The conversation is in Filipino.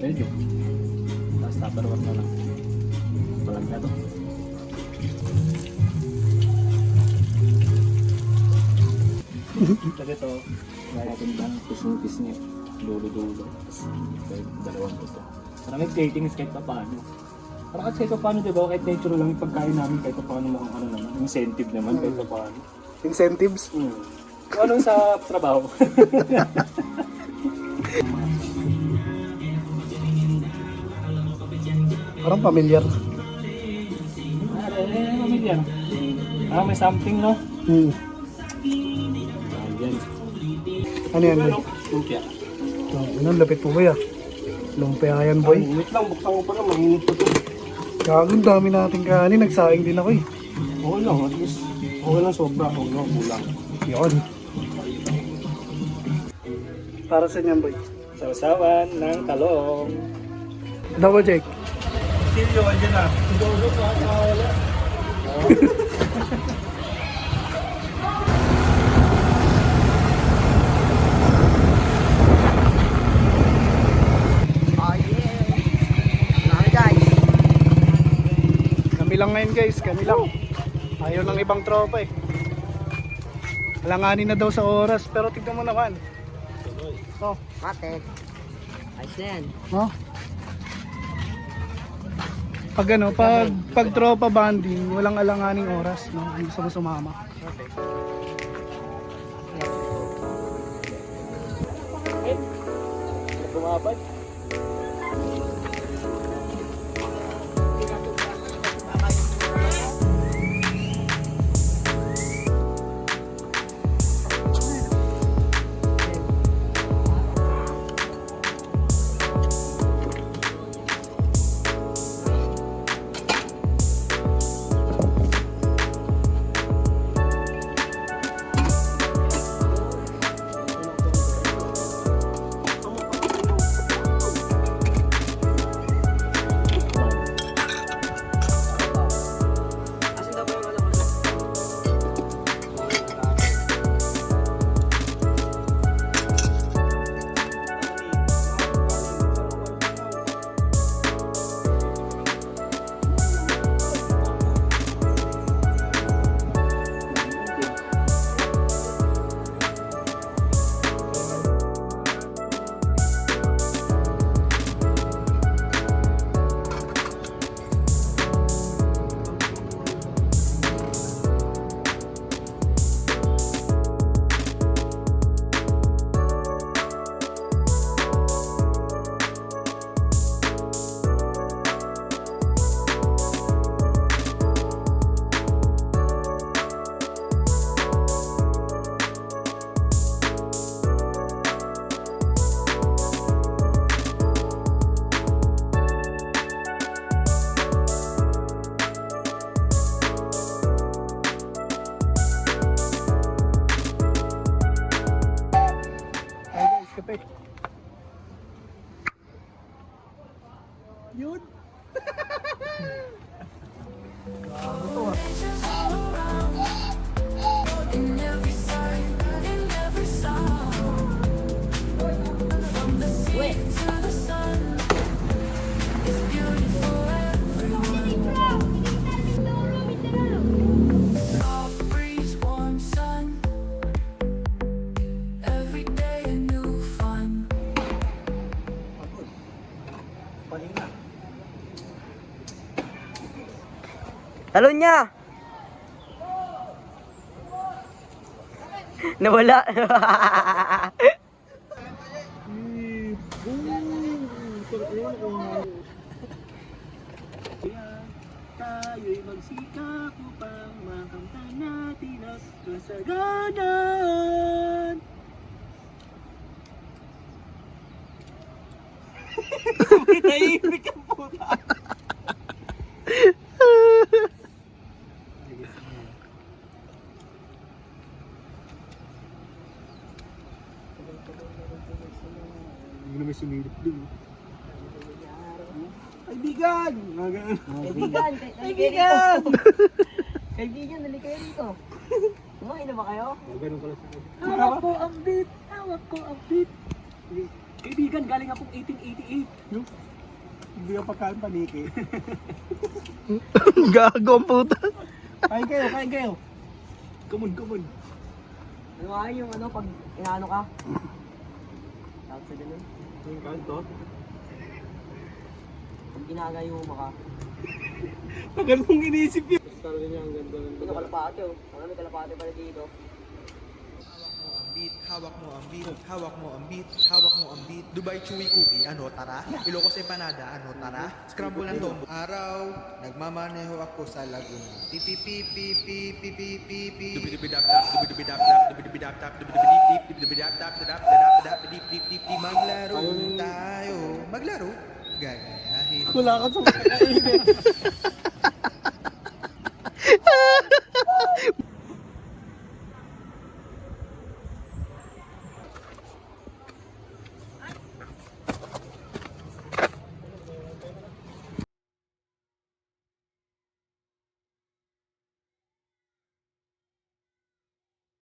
Pwede. Tapos tupperware na lang. Balag na to. Lagi ito, gaya natin lang pisnipis niya. Dulo-dulo. Tapos dalawang ito. Para may datings kahit pa paano. Para kahit pa paano, diba? Kahit nature lang yung pagkain namin, kahit pa paano mukhang ano naman. Incentive naman, kahit pa paano. Incentives? Kung ano sa trabaho. Parang familiar. Mamilya. May something, no? Hmm. Yan. Ano yan, boy? Lumpia. Ano, lapit po ba yan? Lumpia yan, boy. Init lang, buksan ko pa lang, mainit pa to. Gagawin, dami natin kanin. Nagsaing din ako eh. Okay lang, at least. Okay lang sobra, okay lang, kulang. Yun. Para sa niyan, boy. Sausawan ng talong. Dawa, Jake. Silyo, andyan na. Dodo pa, wala. Kami lang ngayon, guys. Kami lang. Ayaw ng ibang tropa eh. Alanganin na daw sa oras. Pero tignan mo naman. Oh. Matek. Ayos na yan. Oh. Pag ano, pag tropa banding, walang alanganing oras, no? Ang gusto mo sumama. Bumabad. Kape. Yun. Talon niya! Nawala. Tayo'y magsikap upang makamtan natin ang kasaganan. Naibig ka puta. Hindi naman sumilip din. Kaibigan! Kaibigan! Kaibigan! Kaibigan, dali kayo dito. Kumain na ba kayo? Ganun pala sa akin. Hawak ko ang beat! Hawak ko ang beat! Kaibigan, galing akong 1888. Hindi ka pagkaan paniki. Gago ang puta. Kain kayo, kain kayo. Come on. Ano nga yung ano, pag inaano ka? Tawag sa ganun. Yung kanto. Pag ginagayo mo ka. Tagal mong inisip yun. Start niya ang ganda. Ito kalapate oh. Ano may kalapate pala dito. Hawak mo ang beat, hawak mo ang beat, hawak mo ang beat. Dubai Chewy Cookie, ano tara? Ilocos Empanada, ano tara? Scramble ng tombo. Araw, nagmamaneho ako sa Laguna. Pipi pipi pipi pipi pipi. Dubidubidap-dap, dubidubidap-dap, dubidubidap-dap, dubidubidip-dip, dubidubidap-dap, dadap-dadap, dip-dip-dip. Maglaro tayo, maglaro. Gagayahin. Wala ka sa